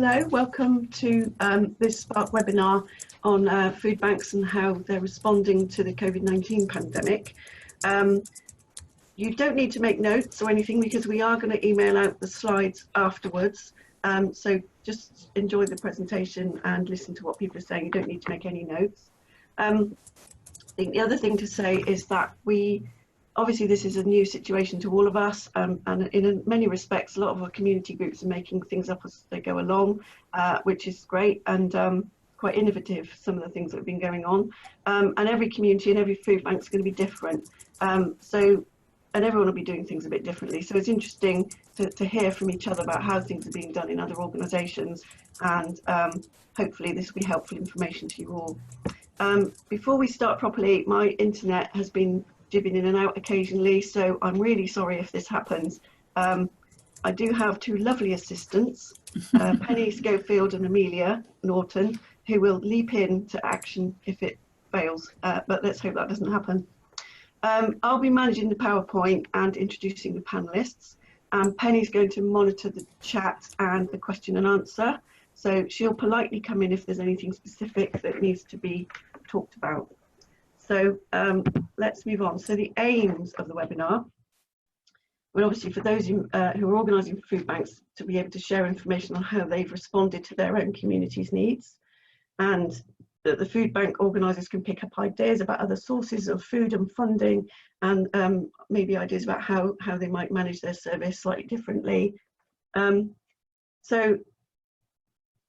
Hello, welcome to this Spark webinar on food banks and how they're responding to the COVID-19 pandemic. You don't need to make notes or anything because we are going to email out the slides afterwards. So just enjoy the presentation and listen to what people are saying. You don't need to make any notes. I think the other thing to say is that obviously this is a new situation to all of us, and in many respects a lot of our community groups are making things up as they go along, which is great and quite innovative, some of the things that have been going on, and every community and every food bank is going to be different, and everyone will be doing things a bit differently, so it's interesting to hear from each other about how things are being done in other organisations, and hopefully this will be helpful information to you all. Before we start properly, my internet has been jibbing in and out occasionally, so I'm really sorry if this happens. I do have two lovely assistants, Penny Schofield and Amelia Norton, who will leap in to action if it fails, but let's hope that doesn't happen. I'll be managing the PowerPoint and introducing the panelists, and Penny's going to monitor the chat and the question and answer, so she'll politely come in if there's anything specific that needs to be talked about. So let's move on. So the aims of the webinar, well, obviously for those who are organising food banks, to be able to share information on how they've responded to their own community's needs, and that the food bank organisers can pick up ideas about other sources of food and funding, and maybe ideas about how they might manage their service slightly differently. So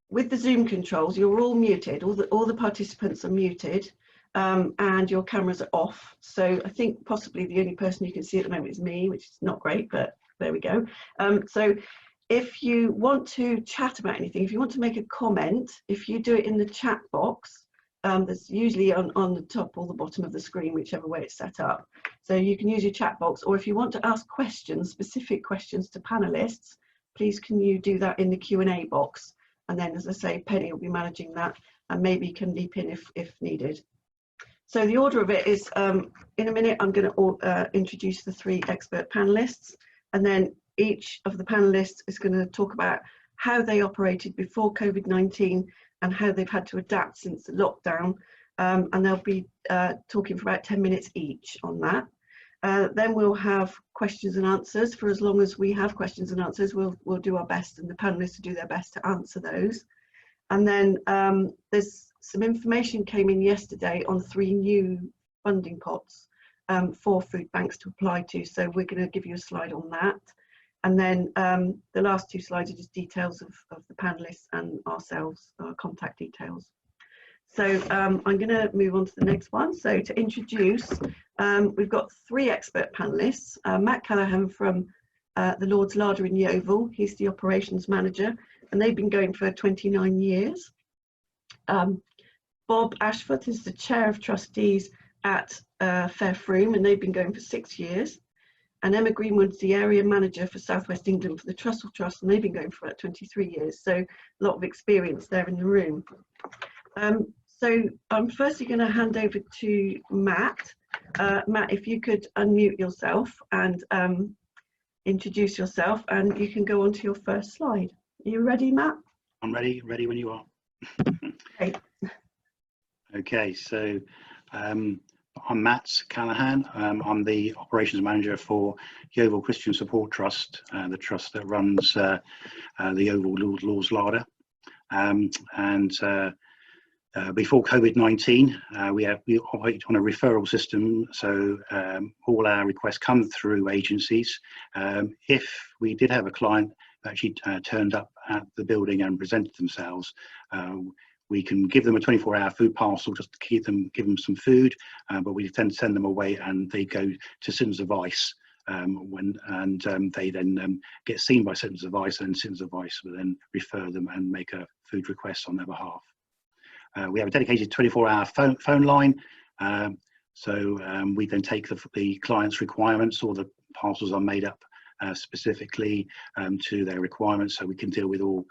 with the Zoom controls, you're all muted, all the participants are muted. And your cameras are off, so I think possibly the only person you can see at the moment is me, which is not great, but there we go. So if you want to chat about anything, if you want to make a comment, if you do it in the chat box, that's usually on the top or the bottom of the screen, whichever way it's set up. So you can use your chat box, or if you want to ask questions, specific questions to panelists, please can you do that in the Q&A box, and then, as I say, Penny will be managing that and maybe can leap in if needed. So the order of it is, in a minute, I'm going to introduce the three expert panelists, and then each of the panelists is going to talk about how they operated before COVID-19 and how they've had to adapt since the lockdown, and they'll be talking for about 10 minutes each on that. Then we'll have questions and answers. For as long as we have questions and answers, we'll do our best, and the panelists will do their best to answer those. And then there's some information came in yesterday on 3 new funding pots for food banks to apply to, so we're going to give you a slide on that. And then the last 2 slides are just details of the panelists and ourselves, our contact details. So I'm going to move on to the next one. So to introduce, we've got 3 expert panelists. Matt Callahan from the Lord's Larder in Yeovil, he's the operations manager, and they've been going for 29 years. Bob Ashford is the chair of trustees at Fairfroom, and they've been going for 6 years. And Emma Greenwood's the area manager for South West England for the Trussell Trust, and they've been going for about 23 years. So a lot of experience there in the room. So I'm firstly going to hand over to Matt. Matt, if you could unmute yourself and introduce yourself, and you can go on to your first slide. Are you ready, Matt? I'm ready when you are. Okay. Okay, so I'm Matt Callahan. I'm the operations manager for Yeovil Christian Support Trust, the trust that runs the Yeovil Lord's Larder. Before COVID-19, we operate on a referral system, so all our requests come through agencies. If we did have a client that actually turned up at the building and presented themselves, we can give them a 24-hour food parcel just to give them some food, but we tend to send them away and they go to Citizens Advice, they then get seen by Citizens Advice, and Citizens Advice will then refer them and make a food request on their behalf. We have a dedicated 24-hour phone line, so we then take the client's requirements, or the parcels are made up specifically to their requirements, so we can deal with all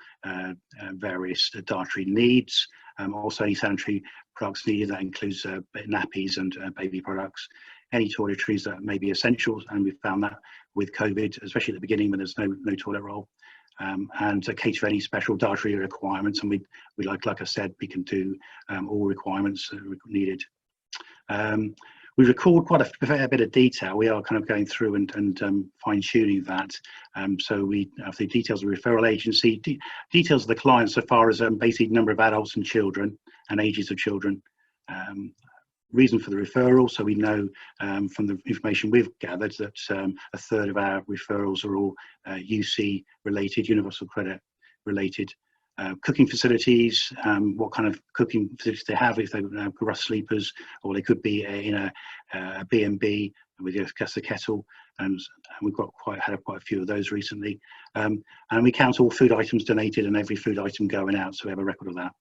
various dietary needs, also any sanitary products needed. That includes nappies and baby products, any toiletries that may be essentials, and we've found that with COVID, especially at the beginning when there's no toilet roll, and to cater any special dietary requirements. And we like I said, we can do all requirements needed. We record quite a fair bit of detail. We are kind of going through and fine-tuning that. So we have the details of the referral agency, details of the client so far as basic number of adults and children and ages of children. Reason for the referral, so we know from the information we've gathered that a third of our referrals are all UC related, universal credit related. Cooking facilities, what kind of cooking facilities they have, if they have rust sleepers, or they could be in a B&B with a gas a kettle, and we've got had quite a few of those recently. And we count all food items donated and every food item going out, so we have a record of that.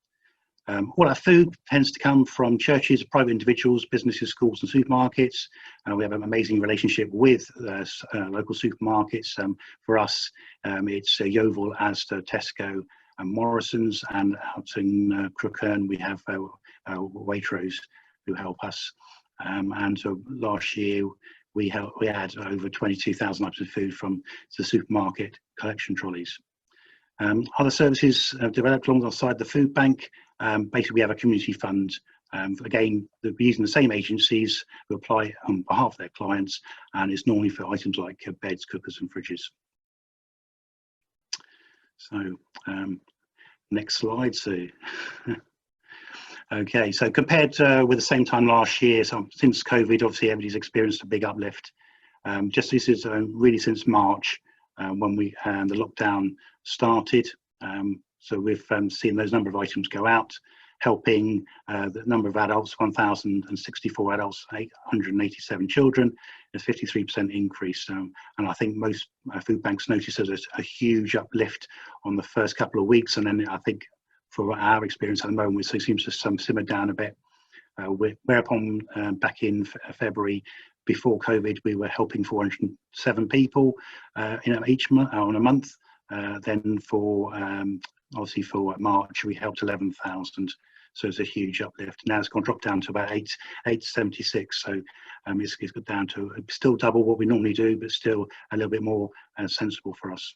All our food tends to come from churches, private individuals, businesses, schools and supermarkets. We have an amazing relationship with local supermarkets. For us, it's Yeovil, Asda, Tesco and Morrison's, and out in Crookhern we have Waitrose who help us. And so last year we had over 22,000 items of food from the supermarket collection trolleys. Other services developed alongside the food bank. Basically, we have a community fund. Again, we're using the same agencies who apply on behalf of their clients, and it's normally for items like beds, cookers and fridges. So next slide, Sue. Okay, so compared with the same time last year, so since COVID, obviously everybody's experienced a big uplift. Just this is really since March when the lockdown started. So we've seen those number of items go out, helping the number of adults, 1,064 adults, 887 children, a 53% increase. And I think most food banks notice there's a huge uplift on the first couple of weeks. And then I think for our experience at the moment, it seems to simmer down a bit. Whereupon back in February, before COVID, we were helping 407 people each month, on a month. Then for obviously for March, we helped 11,000. So it's a huge uplift. Now it's dropped down to about 876. So it's got down to still double what we normally do, but still a little bit more sensible for us.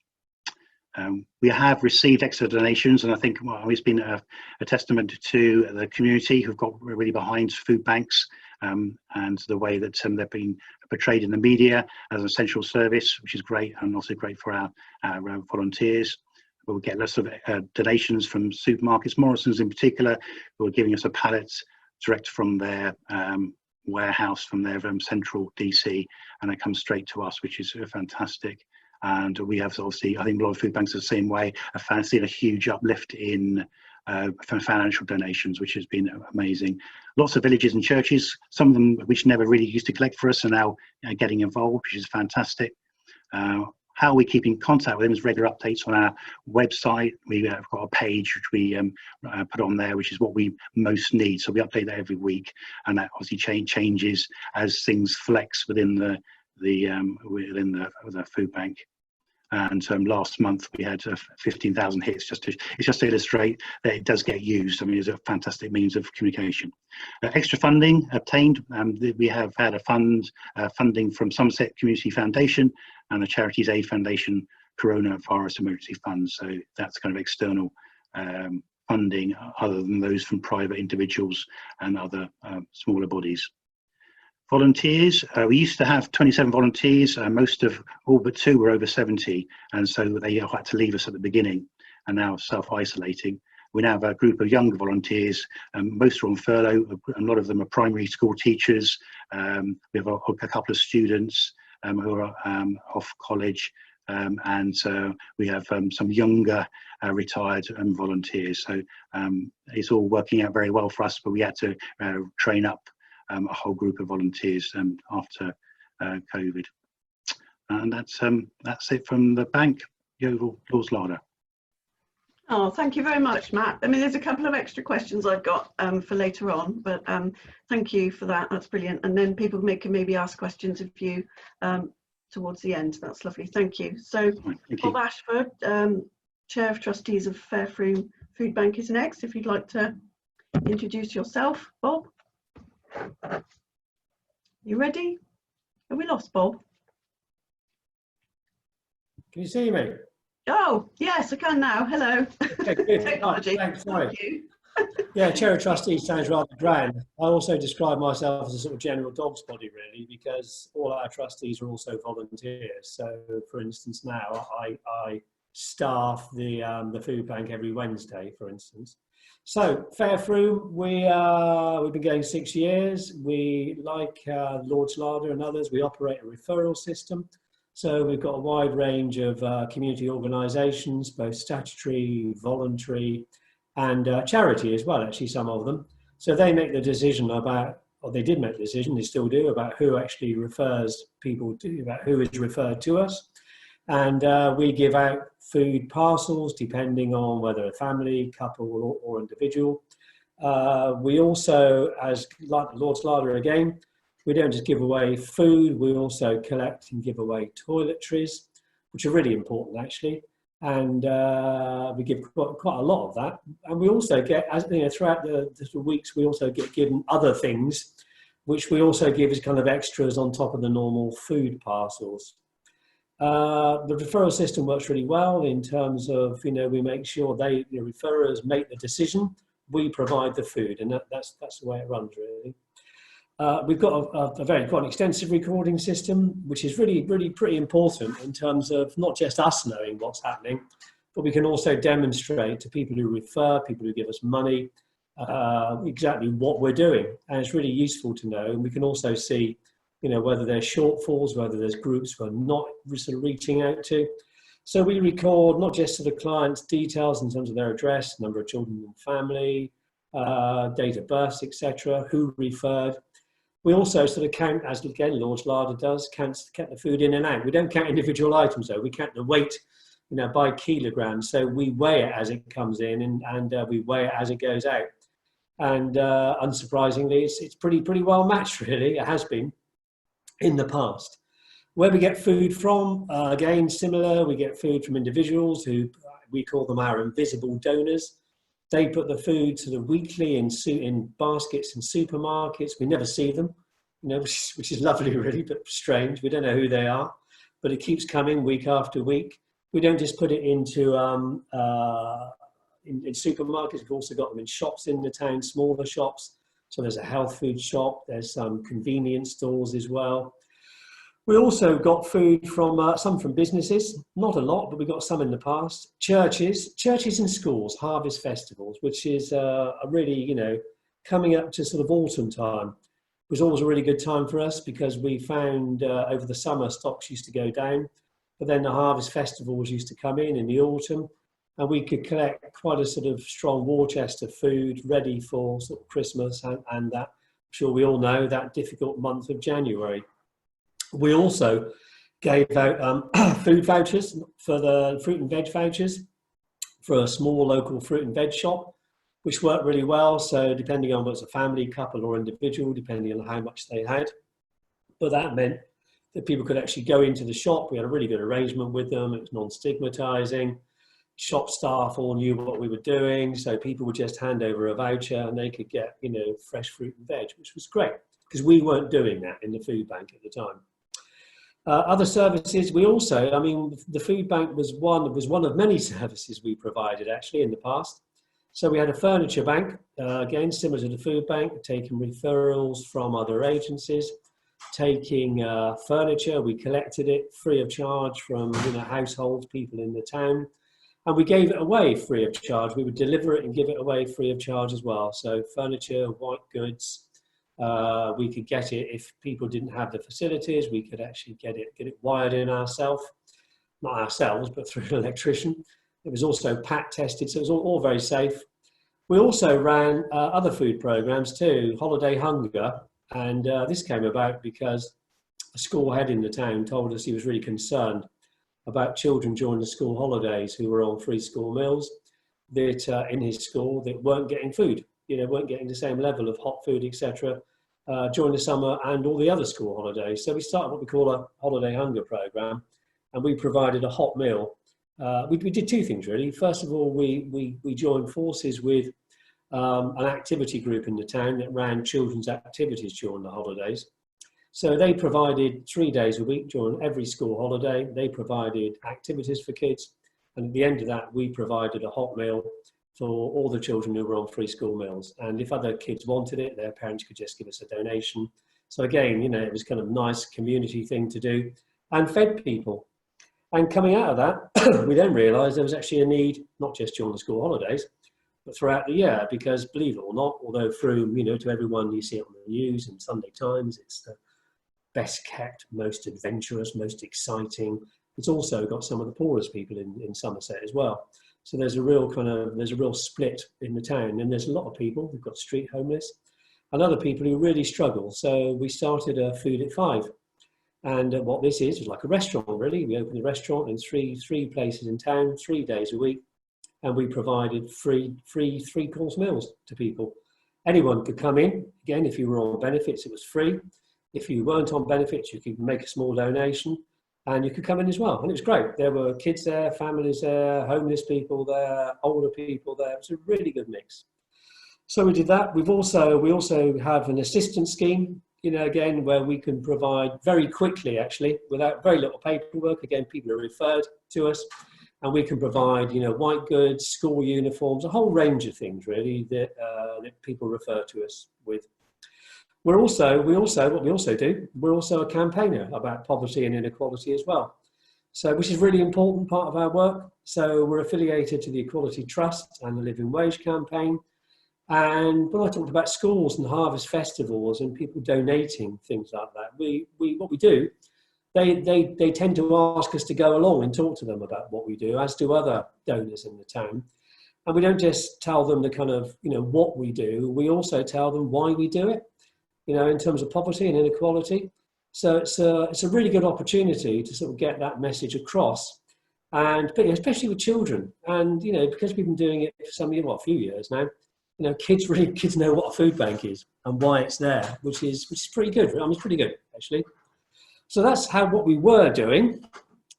We have received extra donations, and I think it's been a testament to the community who've got really behind food banks and the way that they've been portrayed in the media as an essential service, which is great, and also great for our volunteers. We'll get lots of donations from supermarkets, Morrison's in particular, who are giving us a pallet direct from their warehouse, from their central DC, and it comes straight to us, which is fantastic. And we have obviously, I think a lot of food banks are the same way. I've seen a huge uplift in financial donations, which has been amazing. Lots of villages and churches, some of them which never really used to collect for us, are now getting involved, which is fantastic. How we keep in contact with them is regular updates on our website. We have got a page which we put on there, which is what we most need. So we update that every week, and that obviously changes as things flex within the food bank. And last month we had 15,000 hits. It's just to illustrate that it does get used. I mean, it's a fantastic means of communication. Extra funding obtained. We have had a funding from Somerset Community Foundation and the Charities Aid Foundation Coronavirus Emergency Fund. So that's kind of external funding, other than those from private individuals and other smaller bodies. Volunteers, we used to have 27 volunteers, most of all but 2 were over 70, and so they had to leave us at the beginning and now self-isolating. We now have a group of younger volunteers, most are on furlough, a lot of them are primary school teachers. We have a couple of students who are off college, and we have some younger retired volunteers. So it's all working out very well for us, but we had to train up a whole group of volunteers after COVID. And that's it from the bank, Yeovil Lawes Larder. Oh, thank you very much, Matt. I mean, there's a couple of extra questions I've got for later on, but thank you for that. That's brilliant. And then people can maybe ask questions of you towards the end. That's lovely. Thank you. So Bob Ashford, Chair of Trustees of Fairfrew Food Bank, is next. If you'd like to introduce yourself, Bob. You ready? Have we lost Bob? Can you see me? Oh, yes, I can now. Hello. Okay, good. Technology. Thanks, sorry. Thank you. Yeah, chair of trustees sounds rather grand. I also describe myself as a sort of general dog's body, really, because all our trustees are also volunteers. So, for instance, now I staff the food bank every Wednesday, for instance. So, Fairfrew, we've been going 6 years. We, like Lord's Larder and others, we operate a referral system. So we've got a wide range of community organisations, both statutory, voluntary, and charity as well, actually, some of them. So they make the decision about, or they did make the decision, they still do, about who actually refers people to, about who is referred to us. And we give out food parcels depending on whether a family, couple, or individual. We also, as like Lord's Larder again, we don't just give away food, we also collect and give away toiletries, which are really important actually. And we give quite a lot of that. And we also get, as you know, throughout the weeks, we also get given other things, which we also give as kind of extras on top of the normal food parcels. The referral system works really well in terms of, you know, we make sure the referrers make the decision, we provide the food, and that's the way it runs really. We've got quite an extensive recording system, which is really pretty important in terms of not just us knowing what's happening, but we can also demonstrate to people who refer, people who give us money, exactly what we're doing. And it's really useful to know. And we can also see, you know, whether there's shortfalls, whether there's groups we're not sort of reaching out to. So we record not just to the client's details in terms of their address, number of children and family, date of birth, etc., who referred. We also sort of count, as again Lord's Larder does, count the food in and out. We don't count individual items though. We count the weight, you know, by kilograms. So we weigh it as it comes in, and we weigh it as it goes out. And unsurprisingly, it's pretty well matched really. It has been in the past. Where we get food from, again similar. We get food from individuals who we call them our invisible donors. They put the food sort of weekly in baskets in supermarkets. We never see them, you know, which is lovely really, but strange. We don't know who they are, but it keeps coming week after week. We don't just put it into in supermarkets. We've also got them in shops in the town, smaller shops. So there's a health food shop. There's some convenience stores as well. We also got food from some from businesses, not a lot, but we got some in the past. Churches and schools, harvest festivals, which is a really, you know, coming up to sort of autumn time. It was always a really good time for us because we found over the summer stocks used to go down, but then the harvest festivals used to come in the autumn, and we could collect quite a sort of strong war chest of food ready for sort of Christmas and that, I'm sure we all know, that difficult month of January. We also gave out food vouchers for the fruit and veg vouchers for a small local fruit and veg shop, which worked really well. So depending on whether it's a family, couple or individual, depending on how much they had. But that meant that people could actually go into the shop. We had a really good arrangement with them. It was non-stigmatizing. Shop staff all knew what we were doing. So people would just hand over a voucher and they could get, you know, fresh fruit and veg, which was great because we weren't doing that in the food bank at the time. Other services, we also, I mean, the food bank was one of many services we provided actually in the past. So we had a furniture bank, again, similar to the food bank, taking referrals from other agencies, taking furniture, we collected it free of charge from, you know, households, people in the town, and we gave it away free of charge. We would deliver it and give it away free of charge as well. So furniture, white goods, we could get it if people didn't have the facilities. We could actually get it wired in ourselves, not ourselves, but through an electrician. It was also PAT tested, so it was all very safe. We also ran other food programs too, Holiday Hunger, and this came about because a school head in the town told us he was really concerned about children during the school holidays who were on free school meals that in his school that weren't getting food, you know, weren't getting the same level of hot food, etc. During the summer and all the other school holidays. So we started what we call a Holiday Hunger program, and we provided a hot meal. We did two things really. First of all, we joined forces with an activity group in the town that ran children's activities during the holidays. So they provided 3 days a week during every school holiday. They provided activities for kids. And at the end of that, we provided a hot meal for all the children who were on free school meals. And if other kids wanted it, their parents could just give us a donation. So again, you know, it was kind of a nice community thing to do, and fed people. And coming out of that, we then realised there was actually a need, not just during the school holidays, but throughout the year, because believe it or not, although through, you know, to everyone, you see it on the news and Sunday Times, it's the best kept, most adventurous, most exciting. It's also got some of the poorest people in Somerset as well. So there's a real split in the town, and there's a lot of people who've got street homeless and other people who really struggle. So we started a Food at 5. And what this is like a restaurant, really. We opened a restaurant in three places in town, 3 days a week, and we provided free 3-course meals to people. Anyone could come in. Again, if you were on benefits, it was free. If you weren't on benefits, you could make a small donation, and you could come in as well. And it was great. There were kids there, families there, homeless people there, older people there. It was a really good mix. So we did that. We also have an assistance scheme, you know, again, where we can provide very quickly, actually, without very little paperwork. Again, people are referred to us, and we can provide, you know, white goods, school uniforms, a whole range of things, really, that people refer to us with. We're also a campaigner about poverty and inequality as well. So, which is a really important part of our work. So we're affiliated to the Equality Trust and the Living Wage campaign. And when I talked about schools and harvest festivals and people donating things like that, what we do, they tend to ask us to go along and talk to them about what we do, as do other donors in the town. And we don't just tell them the kind of, you know, what we do, we also tell them why we do it, you know, in terms of poverty and inequality. So it's a really good opportunity to sort of get that message across, and especially with children. And, you know, because we've been doing it for a few years now, you know, kids know what a food bank is and why it's there, which is pretty good. I mean, it's pretty good, actually. So that's what we were doing.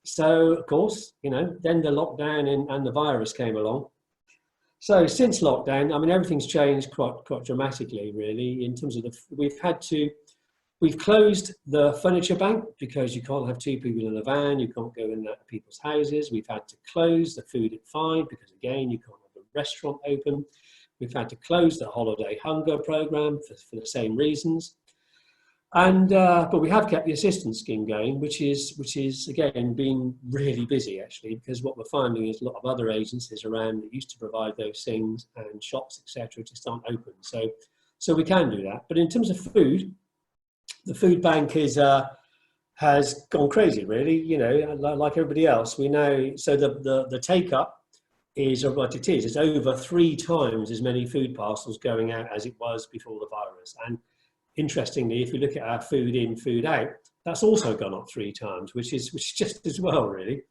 So, of course, you know, then the lockdown and the virus came along. So since lockdown, I mean, everything's changed quite dramatically, really, in terms of we've closed the furniture bank because you can't have 2 people in a van, you can't go in and out of people's houses. We've had to close the Food at 5 because, again, you can't have a restaurant open. We've had to close the holiday hunger programme for the same reasons. And but we have kept the assistance scheme going, which is again being really busy, actually, because what we're finding is a lot of other agencies around that used to provide those things, and shops, etc., just aren't open. So we can do that. But in terms of food, the food bank has gone crazy, really. You know, like everybody else, we know. So the take up is what it is. It's over 3 times as many food parcels going out as it was before the virus. And interestingly, if you look at our food in, food out, that's also gone up 3 times, which is just as well, really.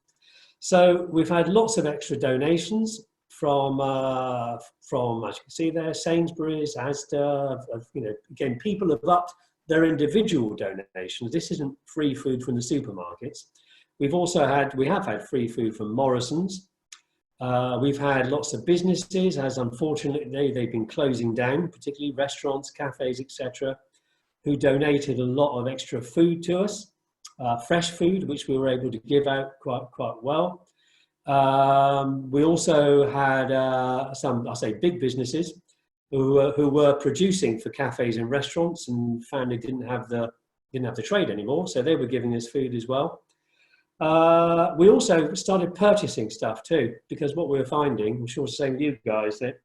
So we've had lots of extra donations from as you can see there, Sainsbury's, Asda. You know, again, people have upped their individual donations. This isn't free food from the supermarkets. We have had free food from Morrison's. We've had lots of businesses, as unfortunately they've been closing down, particularly restaurants, cafes, etc., who donated a lot of extra food to us, fresh food, which we were able to give out quite well. We also had some, I say, big businesses who were producing for cafes and restaurants, and found they didn't have the trade anymore, so they were giving us food as well. We also started purchasing stuff too, because what we were finding, I'm sure it's the same with you guys, that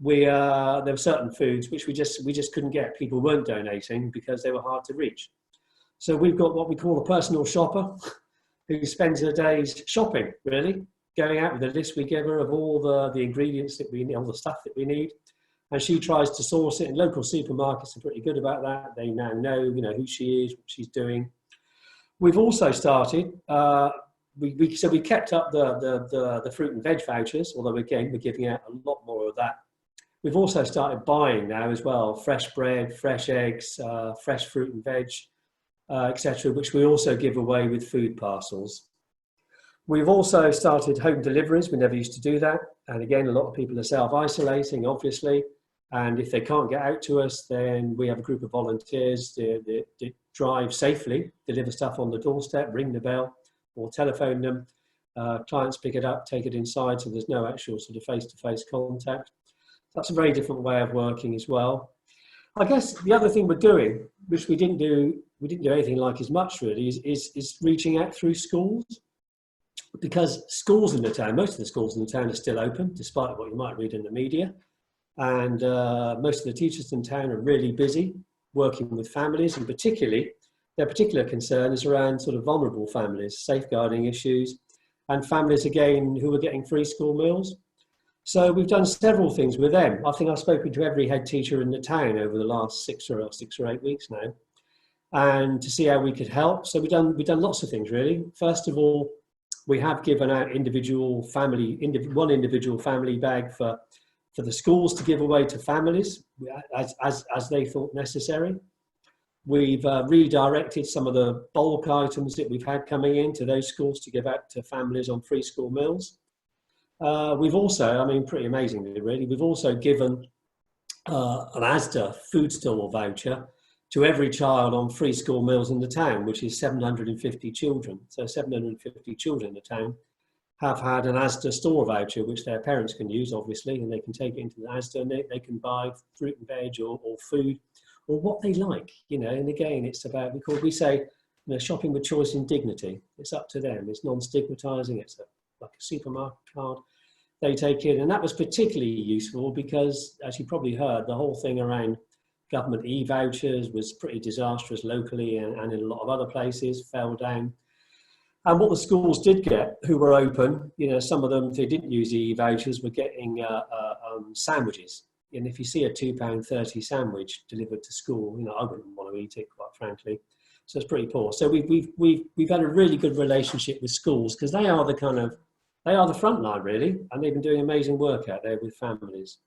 there were certain foods which we just couldn't get. People weren't donating because they were hard to reach. So we've got what we call a personal shopper who spends her days shopping, really, going out with a list we give her of all the ingredients that we need, all the stuff that we need. And she tries to source it, and local supermarkets are pretty good about that. They now know, you know, who she is, what she's doing. We've also started, we kept up the fruit and veg vouchers, although again, we're giving out a lot more of that. We've also started buying now as well, fresh bread, fresh eggs, fresh fruit and veg, etc., which we also give away with food parcels. We've also started home deliveries. We never used to do that. And again, a lot of people are self-isolating, obviously. And if they can't get out to us, then we have a group of volunteers that drive safely, deliver stuff on the doorstep, ring the bell, or telephone them. Clients pick it up, take it inside, so there's no actual sort of face-to-face contact. That's a very different way of working as well. I guess the other thing we're doing, which we didn't do anything like as much really, is reaching out through schools. Because schools in the town, most of the schools in the town are still open, despite what you might read in the media. And most of the teachers in town are really busy working with families, and particularly, their particular concern is around sort of vulnerable families, safeguarding issues, and families, again, who are getting free school meals. So we've done several things with them. I think I've spoken to every head teacher in the town over the last 6 or 8 weeks now, and to see how we could help. So we've done lots of things, really. First of all, we have given out one individual family bag for the schools to give away to families as they thought necessary. We've redirected some of the bulk items that we've had coming in to those schools to give out to families on free school meals. We've also, I mean, pretty amazingly really, we've also given an Asda food store voucher to every child on free school meals in the town, which is 750 children. So 750 children in the town have had an Asda store voucher, which their parents can use, obviously, and they can take it into the Asda and they can buy fruit and veg or food or what they like, you know. And again, it's about, we say, you know, shopping with choice and dignity. It's up to them. It's non-stigmatizing. It's like a supermarket card. They take it. And that was particularly useful because, as you probably heard, the whole thing around government e-vouchers was pretty disastrous locally and in a lot of other places, fell down. And what the schools did get, who were open, you know, some of them, if they didn't use e-vouchers, were getting sandwiches. And if you see a £2.30 sandwich delivered to school, you know, I wouldn't want to eat it, quite frankly. So it's pretty poor. So we've had a really good relationship with schools because they are the front line really, and they've been doing amazing work out there with families.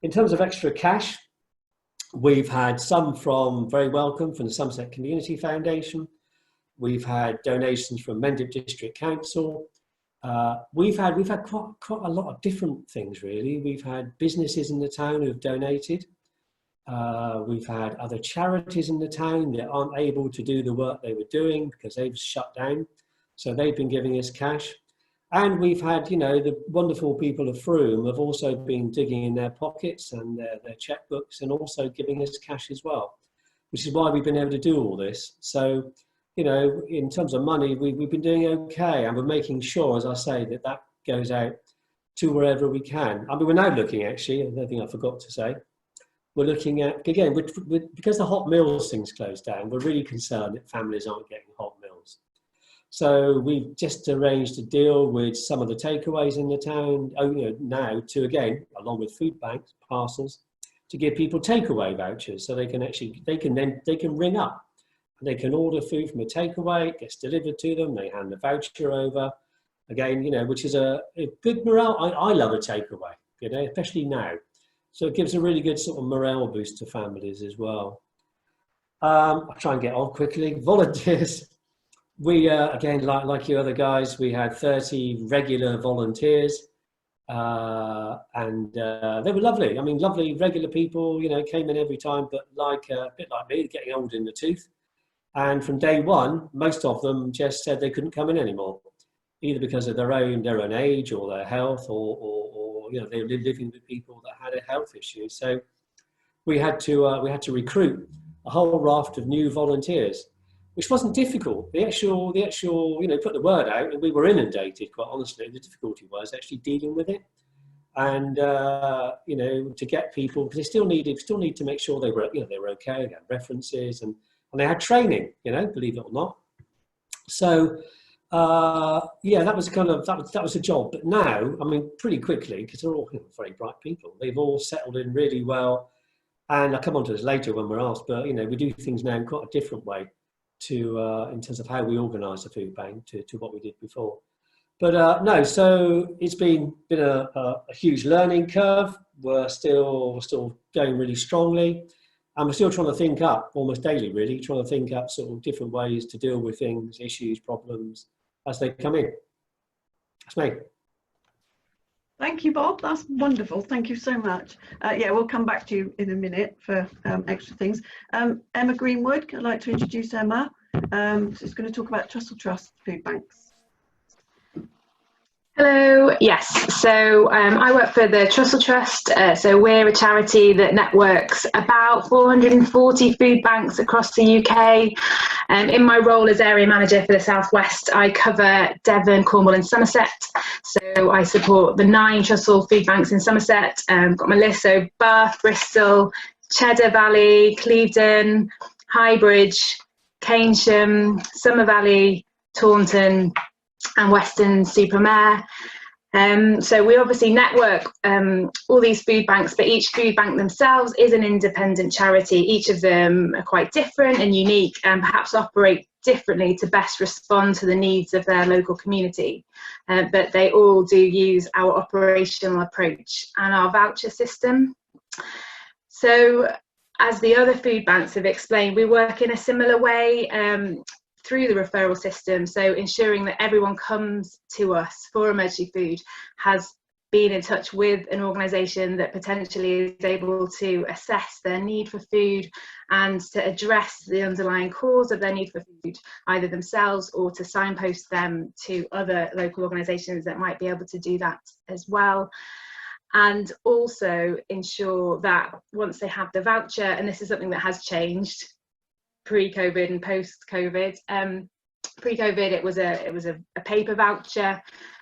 In terms of extra cash, we've had some from Very Welcome from the Somerset Community Foundation. We've had donations from Mendip District Council. We've had quite a lot of different things really. We've had businesses in the town who've donated. We've had other charities in the town that aren't able to do the work they were doing because they've shut down. So they've been giving us cash. And we've had, you know, the wonderful people of Frome have also been digging in their pockets and their checkbooks and also giving us cash as well, which is why we've been able to do all this. So, you know, in terms of money, we've been doing okay, and we're making sure, as I say, that goes out to wherever we can. I mean, we're now looking, actually, another thing I forgot to say, we're looking at, again, because the hot meals thing's closed down, we're really concerned that families aren't getting hot meals. So we've just arranged a deal with some of the takeaways in the town, you know, now to, again, along with food banks, parcels, to give people takeaway vouchers so they can ring up and they can order food from a takeaway, it gets delivered to them, they hand the voucher over, again, you know, which is a good morale. I love a takeaway, you know, especially now. So it gives a really good sort of morale boost to families as well. I'll try and get on quickly. Volunteers. We, again, like you other guys, we had 30 regular volunteers and they were lovely. I mean, lovely, regular people, you know, came in every time, but a bit like me, getting old in the tooth. And from day one, most of them just said they couldn't come in anymore, either because of their own age or their health or you know, they were living with people that had a health issue. So we had to recruit a whole raft of new volunteers, which wasn't difficult. The actual, you know, put the word out, and we were inundated, quite honestly. The difficulty was actually dealing with it, and you know, to get people, because they still need to make sure they were, you know, they were okay. They had references and they had training, you know, believe it or not. So yeah, that was that was a job. But now, I mean, pretty quickly, because they're all, you know, very bright people, they've all settled in really well. And I'll come on to this later when we're asked, but you know, we do things now in quite a different way to in terms of how we organise the food bank to what we did before. But no, so it's been a huge learning curve. We're still going really strongly, and we're still trying to think up almost daily, really trying to think up sort of different ways to deal with things, issues, problems as they come in. That's me. Thank you, Bob. That's wonderful. Thank you so much. Yeah, we'll come back to you in a minute for extra things. Emma Greenwood, I'd like to introduce Emma. She's going to talk about Trussell Trust food banks. Hello, yes. So I work for the Trussell Trust. So we're a charity that networks about 440 food banks across the UK. In my role as area manager for the South West, I cover Devon, Cornwall and Somerset. So I support the 9 Trussell food banks in Somerset. Got my list, so Bath, Bristol, Cheddar Valley, Clevedon, Highbridge, Keynsham, Somer Valley, Taunton, and Weston-super-Mare. So we obviously network all these food banks, but each food bank themselves is an independent charity. Each of them are quite different and unique and perhaps operate differently to best respond to the needs of their local community. But they all do use our operational approach and our voucher system. So as the other food banks have explained, we work in a similar way through the referral system, so ensuring that everyone comes to us for emergency food has been in touch with an organisation that potentially is able to assess their need for food and to address the underlying cause of their need for food, either themselves or to signpost them to other local organisations that might be able to do that as well. And also ensure that once they have the voucher, and this is something that has changed pre-COVID and post-COVID. Pre-COVID, it was a paper voucher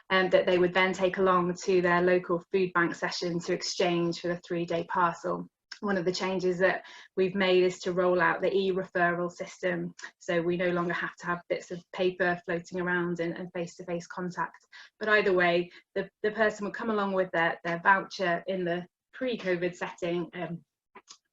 that they would then take along to their local food bank session to exchange for the 3-day parcel. One of the changes that we've made is to roll out the e-referral system, so we no longer have to have bits of paper floating around and face-to-face contact. But either way, the person will come along with their voucher in the pre-COVID setting,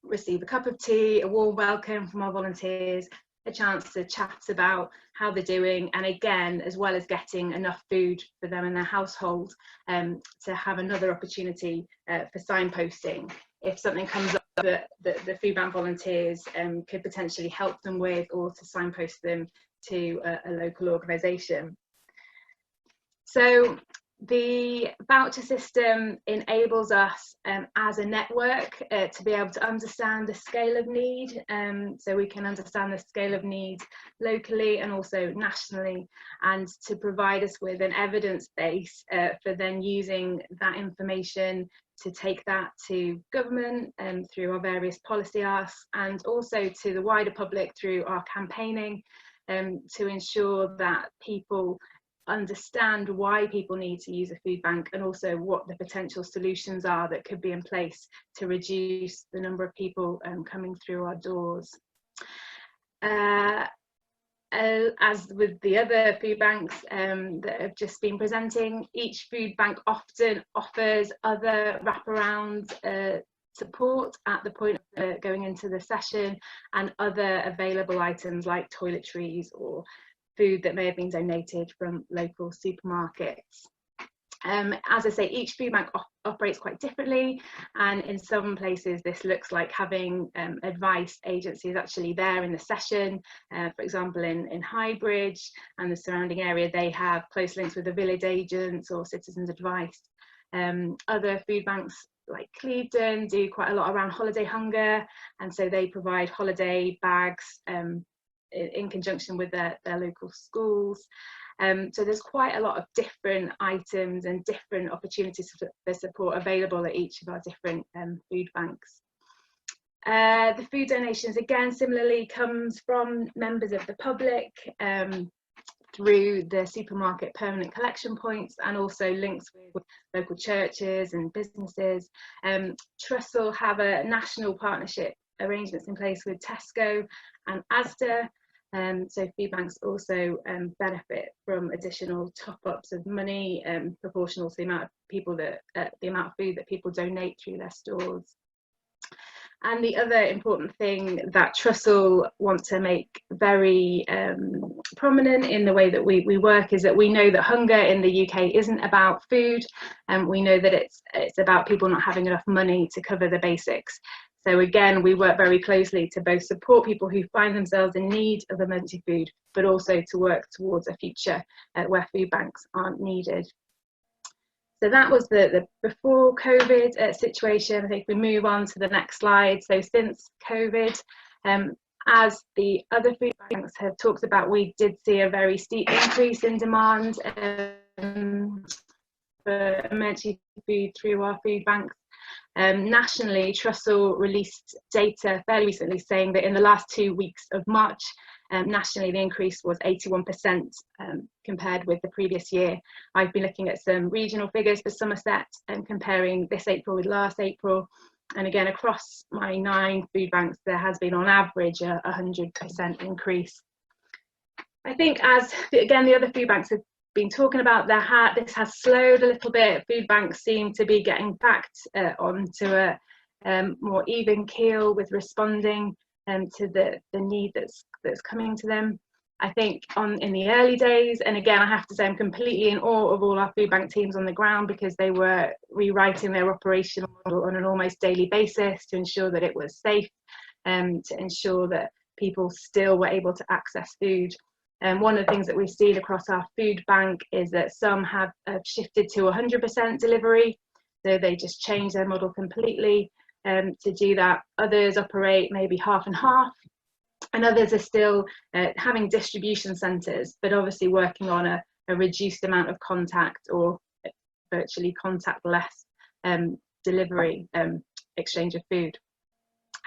receive a cup of tea, a warm welcome from our volunteers, a chance to chat about how they're doing, and again, as well as getting enough food for them and their household, to have another opportunity for signposting if something comes up that the food bank volunteers could potentially help them with, or to signpost them to a local organisation. So the voucher system enables us as a network to be able to understand the scale of need, so we can understand the scale of need locally and also nationally, and to provide us with an evidence base for then using that information to take that to government and through our various policy asks, and also to the wider public through our campaigning, to ensure that people understand why people need to use a food bank, and also what the potential solutions are that could be in place to reduce the number of people coming through our doors. As with the other food banks that have just been presenting, each food bank often offers other wraparound support at the point of going into the session, and other available items like toiletries or food that may have been donated from local supermarkets. As I say, each food bank operates quite differently, and in some places this looks like having advice agencies actually there in the session. For example, in Highbridge and the surrounding area, they have close links with the village agents or citizens advice. Other food banks like Clevedon do quite a lot around holiday hunger, and so they provide holiday bags in conjunction with their local schools. So there's quite a lot of different items and different opportunities for support available at each of our different food banks. The food donations, again, similarly comes from members of the public through the supermarket permanent collection points, and also links with local churches and businesses. Trussell have a national partnership arrangements in place with Tesco and Asda. So food banks also benefit from additional top-ups of money proportional to the amount of people that the amount of food that people donate through their stores. And the other important thing that Trussell want to make very prominent in the way that we work is that we know that hunger in the UK isn't about food, and we know that it's about people not having enough money to cover the basics. So again, we work very closely to both support people who find themselves in need of emergency food, but also to work towards a future where food banks aren't needed. So that was the before COVID situation. I think we move on to the next slide. So since COVID, as the other food banks have talked about, we did see a very steep increase in demand for emergency food through our food banks. Nationally, Trussell released data fairly recently saying that in the last 2 weeks of March, nationally the increase was 81% compared with the previous year. I've been looking at some regional figures for Somerset and comparing this April with last April. And again, across my 9 food banks, there has been on average a 100% increase. I think, as again the other food banks have been talking about, this has slowed a little bit. Food banks seem to be getting back onto a more even keel with responding to the need that's coming to them. I think in the early days, and again I have to say I'm completely in awe of all our food bank teams on the ground, because they were rewriting their operational model on an almost daily basis to ensure that it was safe, to ensure that people still were able to access food. And one of the things that we've seen across our food bank is that some have shifted to 100% delivery, so they just change their model completely to do that. Others operate maybe half and half, and others are still having distribution centres, but obviously working on a reduced amount of contact or virtually contactless delivery, exchange of food.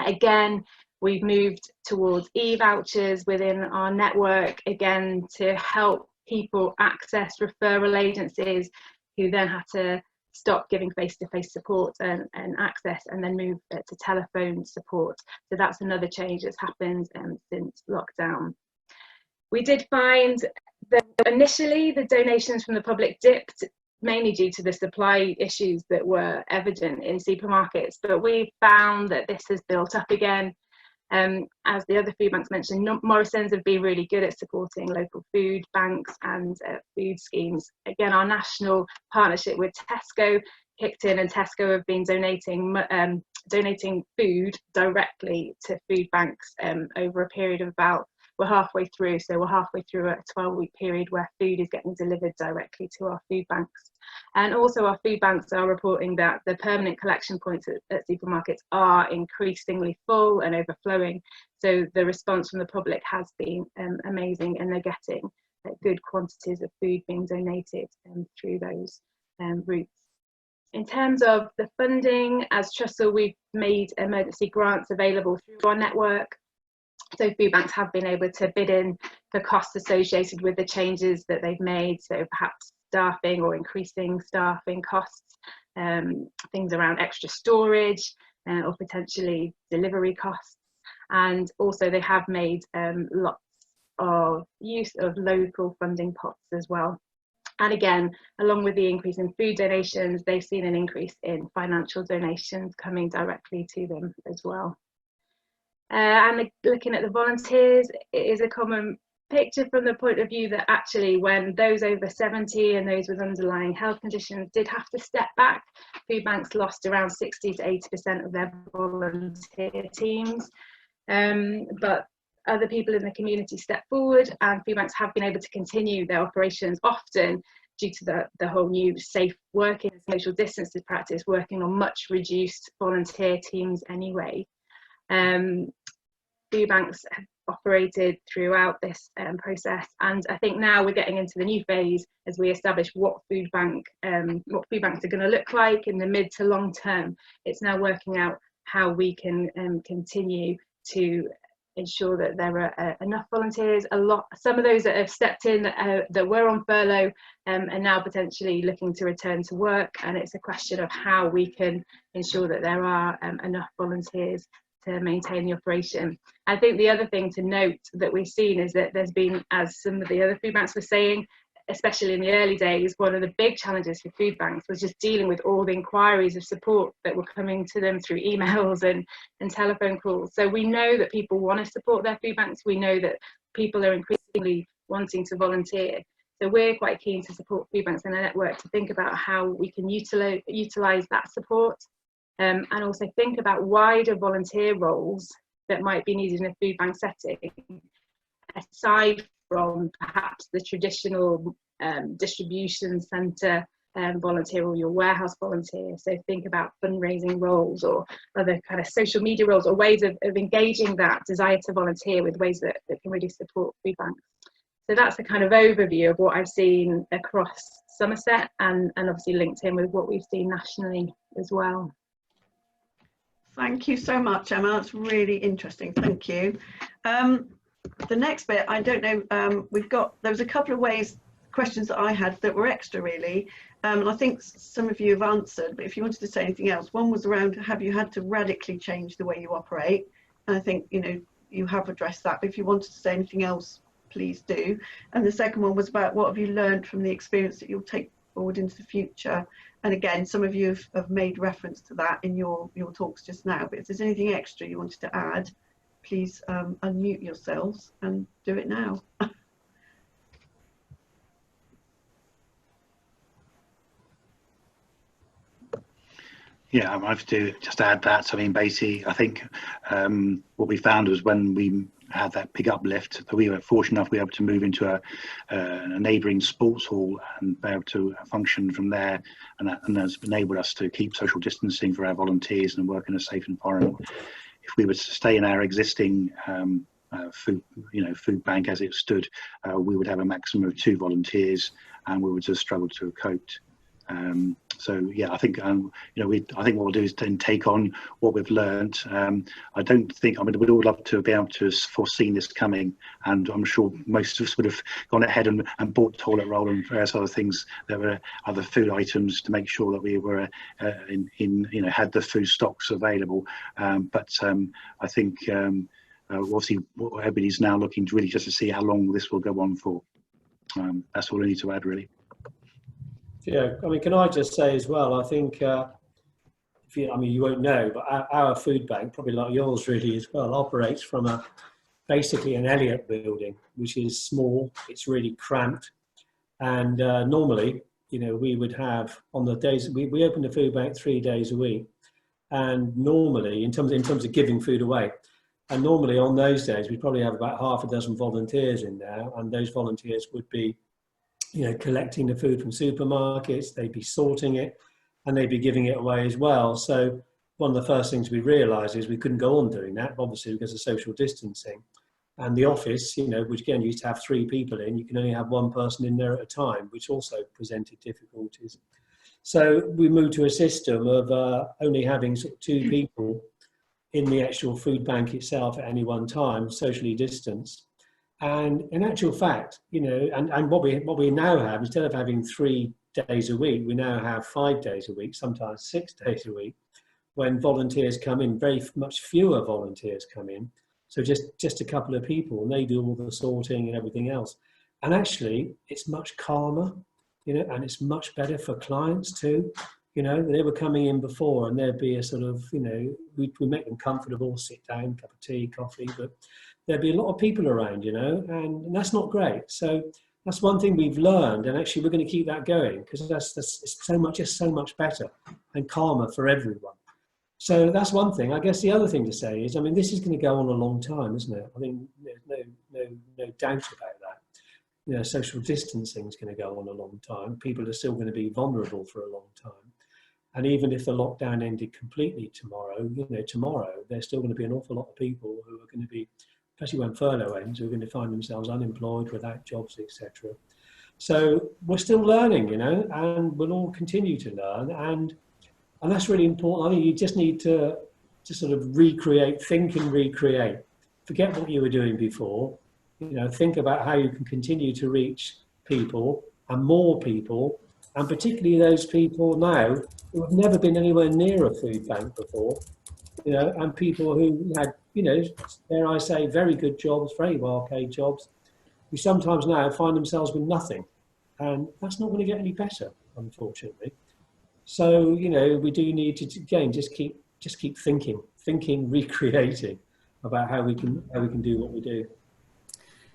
Again, we've moved towards e-vouchers within our network, again, to help people access referral agencies who then had to stop giving face-to-face support and access, and then move to telephone support. So that's another change that's happened since lockdown. We did find that initially the donations from the public dipped, mainly due to the supply issues that were evident in supermarkets, but we found that this has built up again. As the other food banks mentioned, Morrisons have been really good at supporting local food banks and food schemes. Again, our national partnership with Tesco kicked in, and Tesco have been donating food directly to food banks over a period of we're halfway through a 12-week period where food is getting delivered directly to our food banks. And also our food banks are reporting that the permanent collection points at supermarkets are increasingly full and overflowing. So the response from the public has been amazing, and they're getting good quantities of food being donated through those routes. In terms of the funding, as Trussell, we've made emergency grants available through our network. So food banks have been able to bid in for costs associated with the changes that they've made, so perhaps staffing or increasing staffing costs, things around extra storage or potentially delivery costs. And also they have made lots of use of local funding pots as well. And again, along with the increase in food donations, they've seen an increase in financial donations coming directly to them as well. And looking at the volunteers, it is a common picture from the point of view that actually when those over 70 and those with underlying health conditions did have to step back, food banks lost around 60 to 80% of their volunteer teams. But other people in the community stepped forward, and food banks have been able to continue their operations, often due to the whole new safe working and social distances practice, working on much reduced volunteer teams anyway. Food banks have operated throughout this process, and I think now we're getting into the new phase as we establish what food banks are going to look like in the mid to long term. It's now working out how we can continue to ensure that there are enough volunteers. Some of those that have stepped in that were on furlough are now potentially looking to return to work, and it's a question of how we can ensure that there are enough volunteers to maintain the operation. I think the other thing to note that we've seen is that there's been, as some of the other food banks were saying, especially in the early days, one of the big challenges for food banks was just dealing with all the inquiries of support that were coming to them through emails and telephone calls. So we know that people want to support their food banks. We know that people are increasingly wanting to volunteer. So we're quite keen to support food banks in a network to think about how we can utilise that support. And also think about wider volunteer roles that might be needed in a food bank setting, aside from perhaps the traditional distribution centre volunteer or your warehouse volunteer. So think about fundraising roles or other kind of social media roles, or ways of engaging that desire to volunteer with ways that can really support food banks. So that's a kind of overview of what I've seen across Somerset, and obviously linked in with what we've seen nationally as well. Thank you so much, Emma. That's really interesting. Thank you. The next bit, I don't know, there was a couple of questions that I had that were extra really. And I think some of you have answered, but if you wanted to say anything else, one was around, have you had to radically change the way you operate? And I think, you know, you have addressed that, but if you wanted to say anything else, please do. And the second one was about what have you learned from the experience that you'll take forward into the future? And again, some of you have made reference to that in your talks just now, but if there's anything extra you wanted to add, please unmute yourselves and do it now. Yeah, I have to just add that. I mean, basically, I think what we found was when we had that big uplift, that we were fortunate enough to be able to move into a neighbouring sports hall and be able to function from there, and that has enabled us to keep social distancing for our volunteers and work in a safe environment. If we were to stay in our existing food bank as it stood, we would have a maximum of 2 volunteers, and we would just struggle to cope. So yeah, I think I think what we'll do is then take on what we've learned. I don't think, I mean, we'd all love to be able to have foreseen this coming, and I'm sure most of us would have gone ahead and bought toilet roll and various other things. There were other food items to make sure that we were had the food stocks available. But I think obviously everybody's now looking to really just to see how long this will go on for. That's all I need to add, really. Yeah, I mean, can I just say as well, I think, you won't know, but our food bank, probably like yours really as well, operates from basically an Elliott building, which is small, it's really cramped. And normally, we would have, on the days, we open the food bank 3 days a week. And normally, in terms of giving food away, and normally on those days, we probably have about half a dozen volunteers in there, and those volunteers would be collecting the food from supermarkets, they'd be sorting it, and they'd be giving it away as well. So one of the first things we realised is we couldn't go on doing that, obviously because of social distancing. And the office, which again used to have 3 people in, you can only have 1 person in there at a time, which also presented difficulties. So we moved to a system of only having sort of 2 people in the actual food bank itself at any one time, socially distanced. And in actual fact, and what we now have, instead of having 3 days a week, we now have 5 days a week, sometimes 6 days a week, when volunteers come in. Very much fewer volunteers come in, so just a couple of people, and they do all the sorting and everything else. And actually, it's much calmer, and it's much better for clients too. They were coming in before, and there'd be a sort of, we make them comfortable, sit down, cup of tea, coffee, but there'd be a lot of people around, and that's not great. So that's one thing we've learned, and actually we're going to keep that going, because it's so much better and calmer for everyone. So that's one thing. I guess the other thing to say is, I mean, this is going to go on a long time, isn't it? I think there's no doubt about that. Social distancing is going to go on a long time. People are still going to be vulnerable for a long time. And even if the lockdown ended completely tomorrow, there's still going to be an awful lot of people who are going to be, especially when furlough ends, who are going to find themselves unemployed, without jobs, etc. So we're still learning, and we'll all continue to learn, and that's really important. I think you just need to sort of think and recreate. Forget what you were doing before. Think about how you can continue to reach people, and more people, and particularly those people now who have never been anywhere near a food bank before, and people who had, dare I say, very good jobs, very well-paid jobs, who sometimes now find themselves with nothing, and that's not going to get any better, unfortunately. So we do need to again just keep thinking, recreating about how we can do what we do.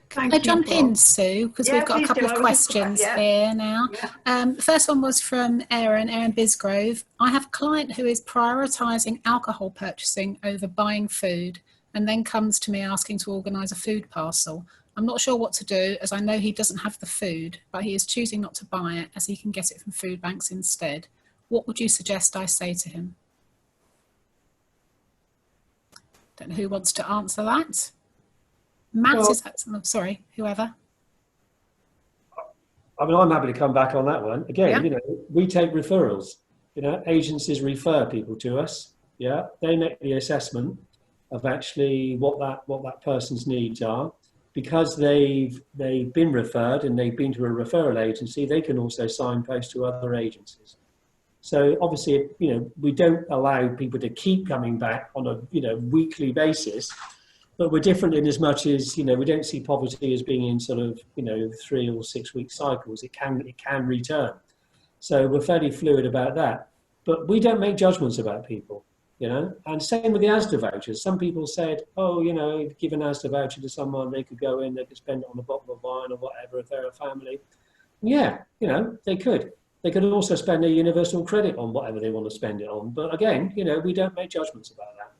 Can I jump in, Sue? Because we've got a couple of questions here now. Yeah. The first one was from Erin Bisgrove. I have a client who is prioritising alcohol purchasing over buying food, and then comes to me asking to organise a food parcel. I'm not sure what to do, as I know he doesn't have the food, but he is choosing not to buy it as he can get it from food banks instead. What would you suggest I say to him? Don't know who wants to answer that. Matt, is that, sorry, whoever. I mean, I'm happy to come back on that one. Again, Yeah. you know, we take referrals. You know, agencies refer people to us. Yeah, they make the assessment of actually what that person's needs are. Because they've been referred and they've been to a referral agency, they can also signpost to other agencies. So obviously, you know, we don't allow people to keep coming back on a, you know, weekly basis, but we're different in as much as, you know, we don't see poverty as being in sort of, you know, 3 or 6 week cycles. It can return. So we're fairly fluid about that, but we don't make judgments about people, you know. And same with the ASDA vouchers. Some people said, oh, you know, if you give an ASDA voucher to someone, they could go in, they could spend it on a bottle of wine or whatever if they're a family. Yeah, you know, they could. They could also spend their universal credit on whatever they want to spend it on. But again, you know, we don't make judgments about that.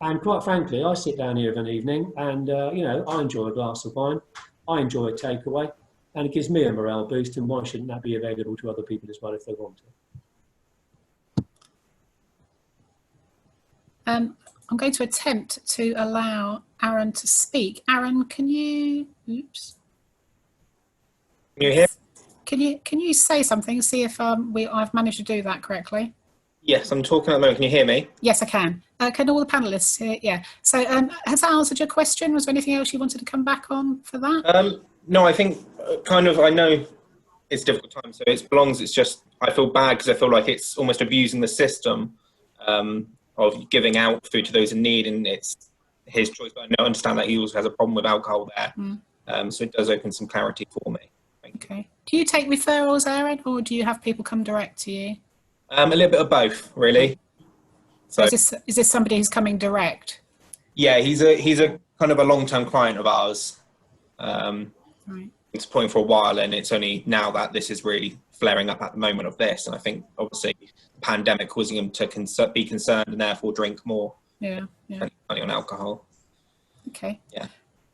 And quite frankly, I sit down here of an evening and, you know, I enjoy a glass of wine. I enjoy a takeaway. And it gives me a morale boost. And why shouldn't that be available to other people as well if they want to? I'm going to attempt to allow Aaron to speak. Aaron, can you, oops. Can you hear? Can you say something? See if I've managed to do that correctly. Yes, I'm talking at the moment. Can you hear me? Yes, I can. Can all the panelists hear? Yeah. So has that answered your question? Was there anything else you wanted to come back on for that? No, I think kind of, I know it's a difficult time, so it's belongs. It's just, I feel bad because I feel like it's almost abusing the system of giving out food to those in need, and it's his choice. But I understand that he also has a problem with alcohol there. So it does open some clarity for me. Okay. Do you take referrals, Aaron, or do you have people come direct to you? A little bit of both, really. So is this somebody who's coming direct? Yeah, he's a kind of a long-term client of ours. Right. It's playing for a while, and it's only now that this is really flaring up at the moment of this. And I think obviously the pandemic causing him to be concerned and therefore drink more. Yeah. Money on alcohol. Okay. Yeah.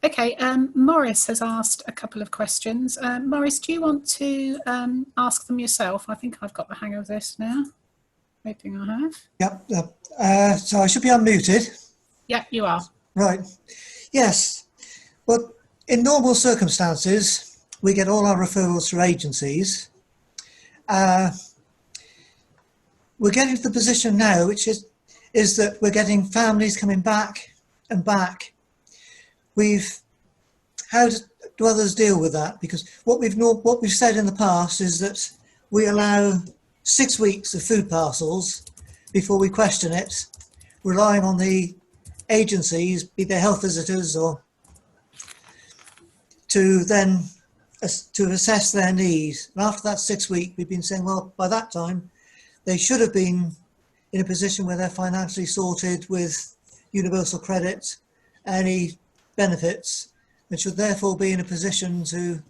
Okay, Morris has asked a couple of questions. Morris, do you want to ask them yourself? I think I've got the hang of this now. Hoping I have. Yep. So I should be unmuted. Yep, you are. Right. Yes. Well, in normal circumstances, we get all our referrals through agencies. We're getting to the position now, which is that we're getting families coming back and back. How do others deal with that? Because what we've said in the past is that we allow 6 weeks of food parcels before we question it, relying on the agencies, be they health visitors or to assess their needs. And after that 6 week, we've been saying, well, by that time, they should have been in a position where they're financially sorted with universal credit, any benefits, and should therefore be in a position to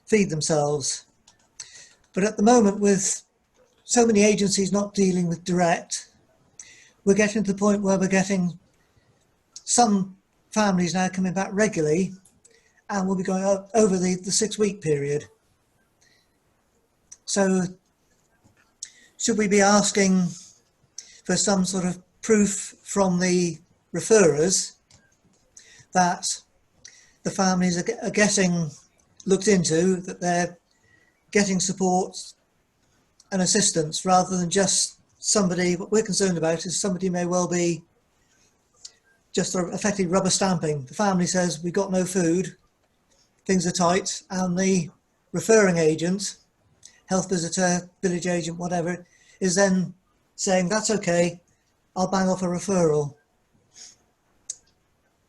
feed themselves. But at the moment, with so many agencies not dealing with direct, we're getting to the point where we're getting some families now coming back regularly, and we'll be going over the 6 week period. So should we be asking for some sort of proof from the referrers that the families are getting looked into, that they're getting support and assistance, rather than just somebody? What we're concerned about is somebody may well be just effectively rubber stamping. The family says, we've got no food, things are tight, and the referring agent, health visitor, village agent, whatever, is then saying, that's okay, I'll bang off a referral.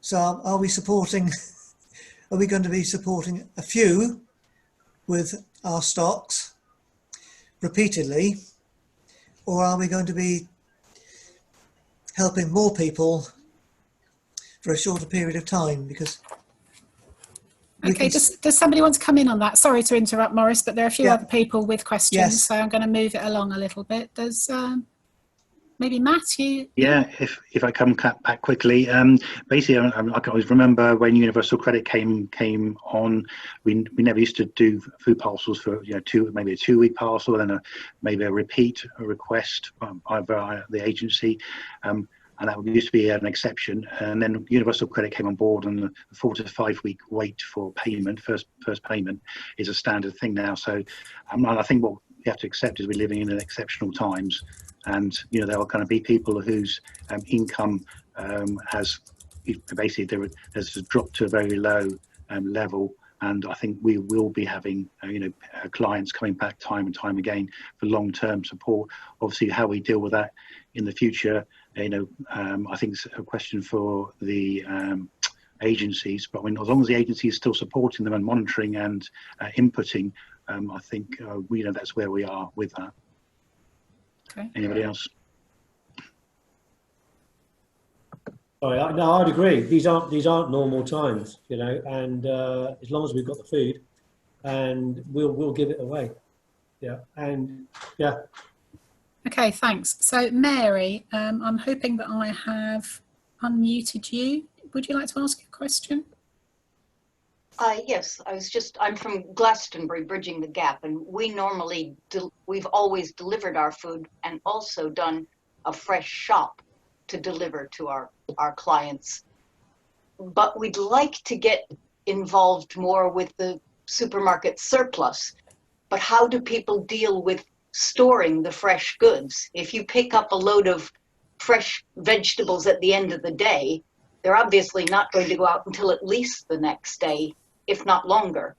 So are we going to be supporting a few with our stocks repeatedly, or are we going to be helping more people for a shorter period of time? Because okay, does somebody want to come in on that? Sorry to interrupt, Morris, but there are a few other people with questions, yes. So I'm going to move it along a little bit. Does maybe Matt, you? Yeah, if I come back quickly, basically, I always remember when Universal Credit came on, we never used to do food parcels for maybe a 2 week parcel and maybe a request by the agency. and that used to be an exception. And then Universal Credit came on board, and the 4 to 5 week wait for payment, first payment, is a standard thing now. So I think what we have to accept is we're living in exceptional times, and there are going to be people whose income has basically has dropped to a very low level. And I think we will be having, clients coming back time and time again for long-term support. Obviously, how we deal with that in the future, I think it's a question for the agencies. But as long as the agency is still supporting them and monitoring and inputting, I think that's where we are with that. Okay. Anybody else? Sorry, no, I'd agree. These aren't normal times, and as long as we've got the food, and we'll give it away. Yeah, and yeah. Okay, thanks. So Mary, I'm hoping that I have unmuted you. Would you like to ask a question? Yes, I'm from Glastonbury, bridging the gap, and we've always delivered our food and also done a fresh shop to deliver to our clients. But we'd like to get involved more with the supermarket surplus. But how do people deal with storing the fresh goods? If you pick up a load of fresh vegetables at the end of the day, they're obviously not going to go out until at least the next day, if not longer.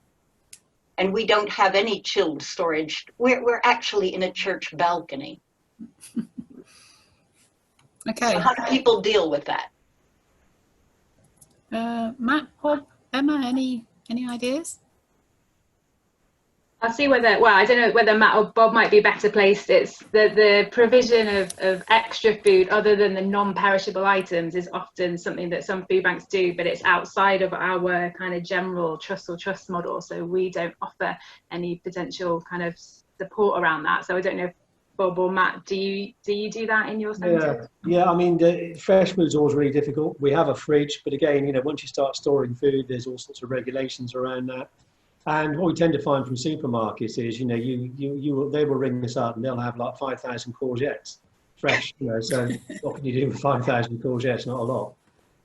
And we don't have any chilled storage. We're actually in a church balcony. Okay. So how do people deal with that? Matt, Bob, Emma, any ideas? I'll see whether, well, I don't know whether Matt or Bob might be better placed. It's the provision of extra food other than the non-perishable items is often something that some food banks do, but it's outside of our kind of general trust model. So we don't offer any potential kind of support around that. So I don't know if Bob or Matt, do you do that in your centre? Yeah. I mean, the fresh food is always really difficult. We have a fridge, but again, once you start storing food, there's all sorts of regulations around that. And what we tend to find from supermarkets is, they will ring us up and they'll have like 5,000 courgettes fresh. So what can you do with 5,000 courgettes? Not a lot.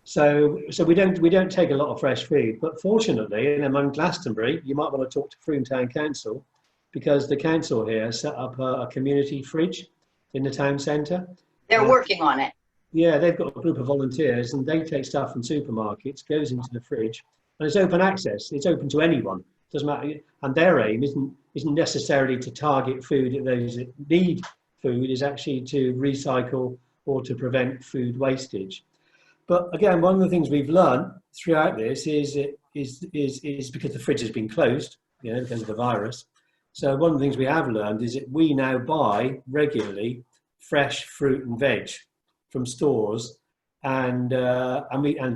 So we don't take a lot of fresh food. But fortunately, in Glastonbury, you might want to talk to Frome Town Council, because the council here set up a community fridge in the town centre. They're working on it. Yeah, they've got a group of volunteers and they take stuff from supermarkets, goes into the fridge, and it's open access. It's open to anyone. Doesn't matter. And their aim isn't necessarily to target food at those that need food, is actually to recycle or to prevent food wastage. But again, one of the things we've learned throughout this is because the fridge has been closed, because of the virus. So one of the things we have learned is that we now buy regularly fresh fruit and veg from stores and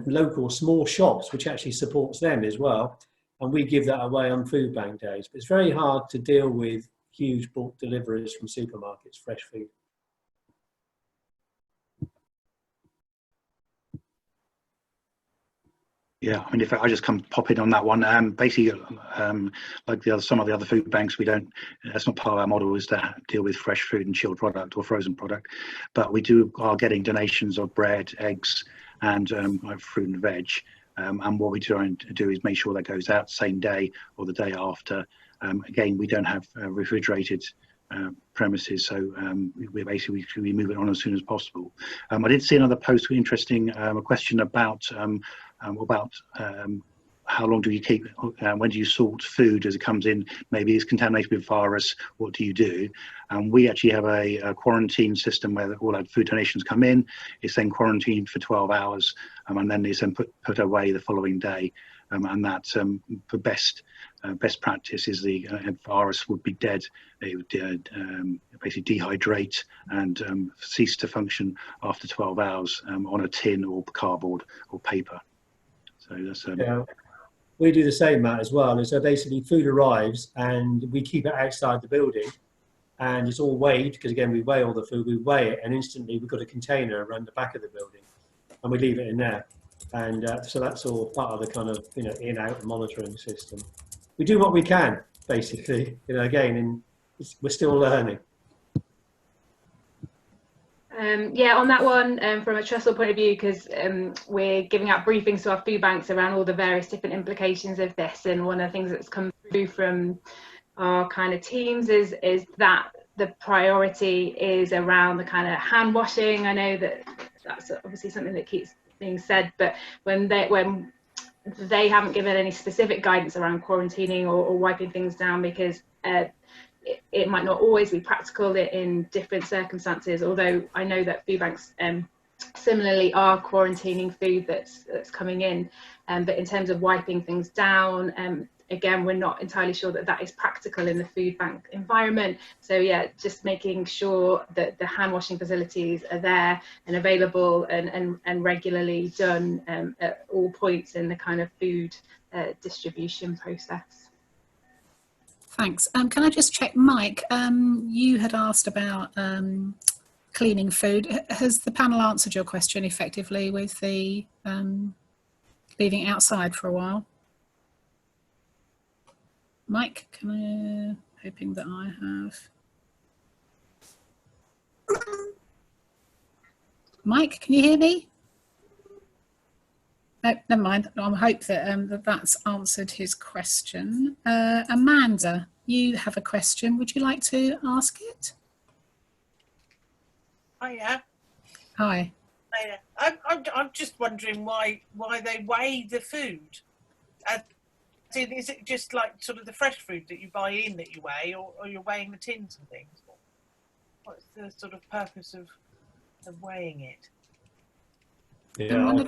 local small shops, which actually supports them as well. And we give that away on food bank days. But it's very hard to deal with huge bulk deliveries from supermarkets, fresh food. Yeah, I mean, if I just pop in on that one, basically, like some of the other food banks, we don't. That's not part of our model, is to deal with fresh food and chilled product or frozen product. But we are getting donations of bread, eggs, and like fruit and veg. And what we try to do is make sure that goes out same day or the day after. Again, we don't have refrigerated premises, so we move it on as soon as possible. I did see another post, interesting, a question about how long do you keep, when do you sort food as it comes in? Maybe it's contaminated with virus, what do you do? And we actually have a quarantine system where all our food donations come in, it's then quarantined for 12 hours, and then it's then put away the following day. And that for best practice is the virus would be dead. It would basically dehydrate and cease to function after 12 hours on a tin or cardboard or paper. So that's yeah, we do the same, Matt, as well. And so basically food arrives and we keep it outside the building and it's all weighed, because again, we weigh all the food, we weigh it, and instantly we've got a container around the back of the building and we leave it in there. And so that's all part of the kind of, in-out monitoring system. We do what we can, basically, again, and we're still learning. Yeah, on that one, from a Trussell point of view, because we're giving out briefings to our food banks around all the various different implications of this, and one of the things that's come through from our kind of teams is that the priority is around the kind of hand washing. I know that that's obviously something that keeps being said, but when they haven't given any specific guidance around quarantining or wiping things down, because it might not always be practical in different circumstances, although I know that food banks similarly are quarantining food that's coming in, but in terms of wiping things down, again, we're not entirely sure that that is practical in the food bank environment. So yeah, just making sure that the hand washing facilities are there and available and regularly done at all points in the kind of food distribution process. Thanks. Can I just check, Mike, you had asked about cleaning food. Has the panel answered your question effectively with the leaving it outside for a while? Mike, hoping that I have. Mike, can you hear me? No, never mind. I hope that that's answered his question. Amanda, you have a question. Would you like to ask it? Hiya. Hi. Hiya. I'm just wondering why they weigh the food. Is it just like sort of the fresh food that you buy in that you weigh, or you're weighing the tins and things? What's the sort of purpose of weighing it? Yeah,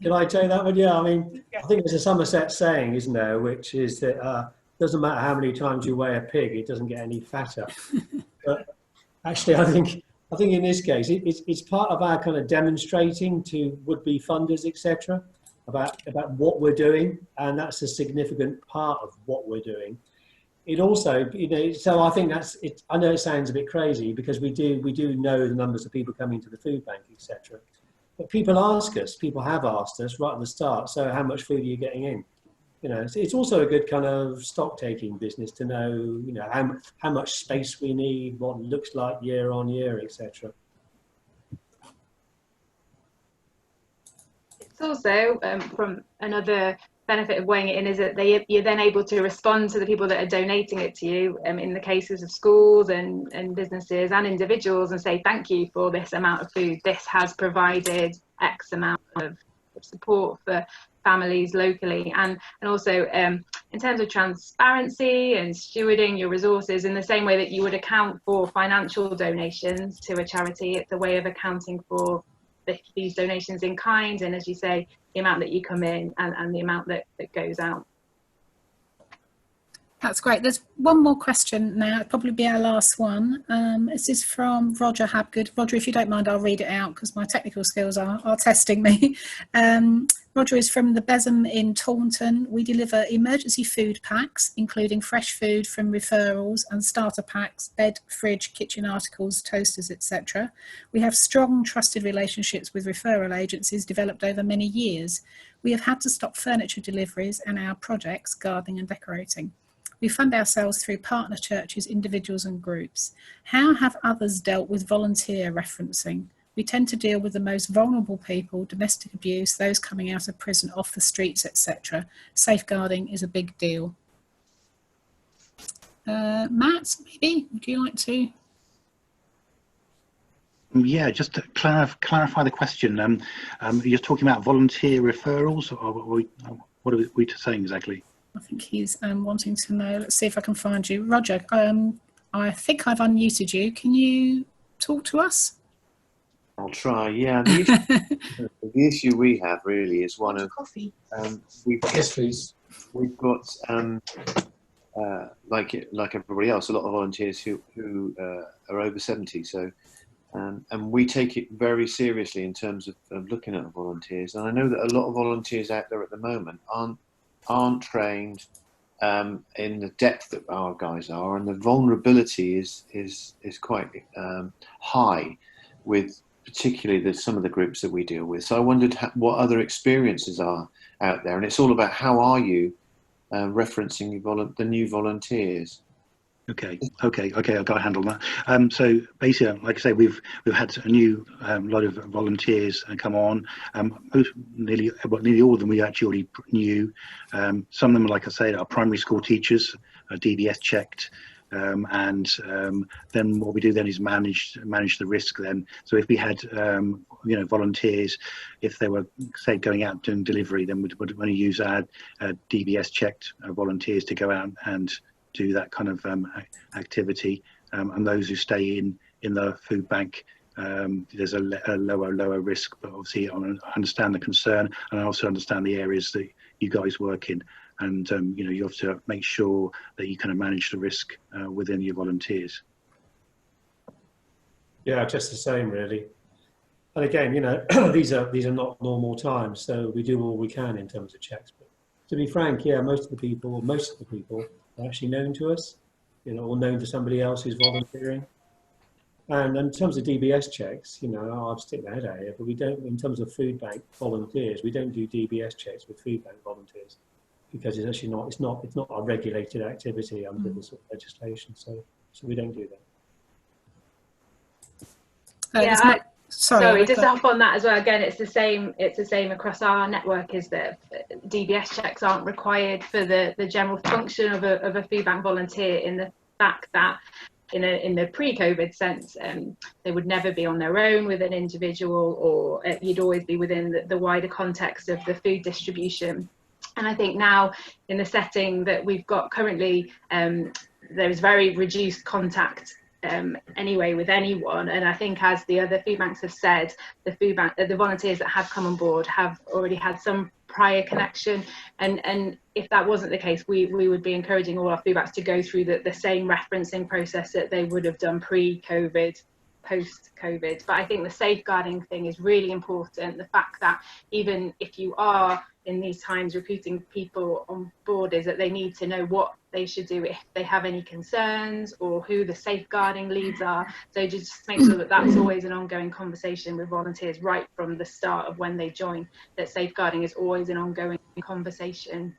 can I take that one? Yeah, I mean, I think there's a Somerset saying, isn't there, which is that doesn't matter how many times you weigh a pig, it doesn't get any fatter. But actually, I think in this case, it's part of our kind of demonstrating to would-be funders, etc., about what we're doing, and that's a significant part of what we're doing. It also, so I think that's it. I know it sounds a bit crazy because we do know the numbers of people coming to the food bank, etc. But people ask us, people have asked us right at the start, so how much food are you getting in? It's also a good kind of stock taking business to know, how much space we need, what it looks like year on year, etc. It's also from another benefit of weighing it in is that you're then able to respond to the people that are donating it to you, in the cases of schools and businesses and individuals, and say thank you for this amount of food. This has provided X amount of support for families locally, and also in terms of transparency and stewarding your resources in the same way that you would account for financial donations to a charity. It's a way of accounting for these donations in kind, and as you say, the amount that you come in and the amount that goes out. That's great. There's one more question now. It'll probably be our last one. This is from Roger Habgood. Roger, if you don't mind, I'll read it out because my technical skills are testing me. Roger is from the Besom in Taunton. We deliver emergency food packs, including fresh food from referrals and starter packs, bed, fridge, kitchen articles, toasters, etc. We have strong, trusted relationships with referral agencies developed over many years. We have had to stop furniture deliveries and our projects, gardening and decorating. We fund ourselves through partner churches, individuals and groups. How have others dealt with volunteer referencing? We tend to deal with the most vulnerable people, domestic abuse, those coming out of prison, off the streets, etc. Safeguarding is a big deal. Matt, maybe, would you like to? Yeah, just to clarify the question. You're talking about volunteer referrals, or what are we saying exactly? I think he's wanting to know. Let's see if I can find you. Roger, I think I've unmuted you. Can you talk to us? I'll try, yeah. The issue we have really is one of coffee. Yes, please. We've got like everybody else, a lot of volunteers who are over 70. So, and we take it very seriously in terms of looking at volunteers. And I know that a lot of volunteers out there at the moment aren't trained in the depth that our guys are, and the vulnerability is quite high with particularly some of the groups that we deal with. So I wondered what other experiences are out there, and it's all about how are you referencing the new volunteers. Okay, I got to handle that. So basically, like I say, we've had a new lot of volunteers come on. Nearly all of them we actually already knew. Some of them, like I say, are primary school teachers, DBS checked. And then what we do then is manage the risk then. So if we had volunteers, if they were, say, going out doing delivery, then we'd want to use our DBS checked volunteers to go out and do that kind of activity. And those who stay in the food bank, there's a lower risk, but obviously I understand the concern, and I also understand the areas that you guys work in. And you have to make sure that you kind of manage the risk within your volunteers. Yeah, just the same, really. And again, these are not normal times, so we do all we can in terms of checks. But to be frank, yeah, most of the people are actually known to us, or known to somebody else who's volunteering. And in terms of DBS checks, I'll stick my head out here, but we don't, in terms of food bank volunteers, we don't do DBS checks with food bank volunteers, because it's actually not a regulated activity under the sort of legislation. So we don't do that. Yeah, sorry, just up on that as well. Again, it's the same across our network, is that DBS checks aren't required for the general function of a food bank volunteer, in the fact that in the pre-COVID sense, they would never be on their own with an individual, or you'd always be within the wider context of the food distribution. And I think now, in the setting that we've got currently, there is very reduced contact anyway with anyone. And I think, as the other food banks have said, the volunteers that have come on board have already had some prior connection. And if that wasn't the case, we would be encouraging all our food banks to go through the same referencing process that they would have done pre-COVID, post-COVID. But I think the safeguarding thing is really important. The fact that even if you are in these times recruiting people on board, is that they need to know what they should do if they have any concerns, or who the safeguarding leads are. So just make sure that that's always an ongoing conversation with volunteers right from the start of when they join, that safeguarding is always an ongoing conversation.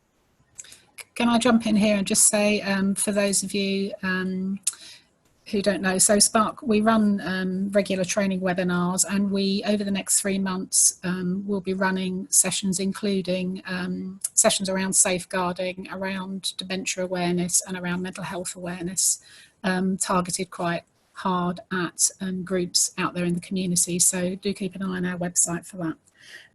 Can I jump in here and just say, for those of you who don't know, so Spark, we run regular training webinars, and we, over the next 3 months, will be running sessions, including sessions around safeguarding, around dementia awareness, and around mental health awareness, targeted quite hard at groups out there in the community. So do keep an eye on our website for that.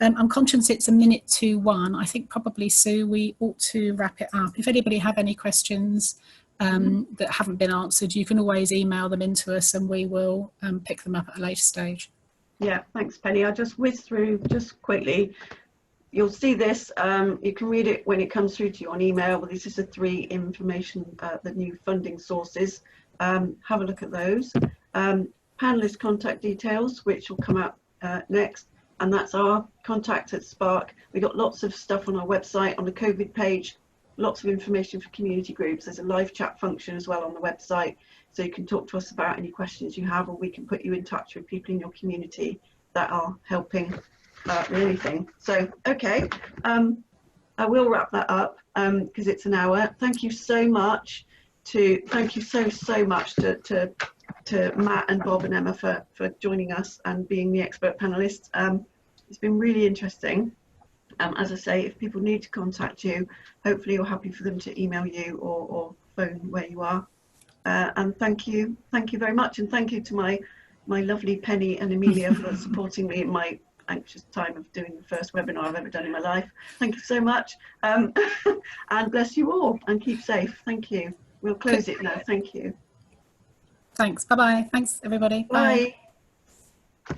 I'm conscious it's 1:01. I think probably, Sue, we ought to wrap it up. If anybody have any questions that haven't been answered, you can always email them into us, and we will pick them up at a later stage. Yeah, thanks, Penny. I'll just whiz through just quickly. You'll see this, you can read it when it comes through to you on email. Well, this is the 3 information, the new funding sources. Have a look at those. Panelist contact details, which will come out next, and that's our contact at Spark. We've got lots of stuff on our website, on the COVID page, lots of information for community groups. There's a live chat function as well on the website, so you can talk to us about any questions you have, or we can put you in touch with people in your community that are helping with anything. So, okay, I will wrap that up because it's an hour. Thank you so much to Matt and Bob and Emma for joining us and being the expert panelists. It's been really interesting. As I say, if people need to contact you, hopefully you're happy for them to email you or phone where you are. And thank you very much, and thank you to my lovely Penny and Amelia for supporting me in my anxious time of doing the first webinar I've ever done in my life. Thank you so much, and bless you all, and keep safe. Thank you. We'll close it now. Thank you. Thanks. Bye-bye. Thanks, everybody. Bye. Bye.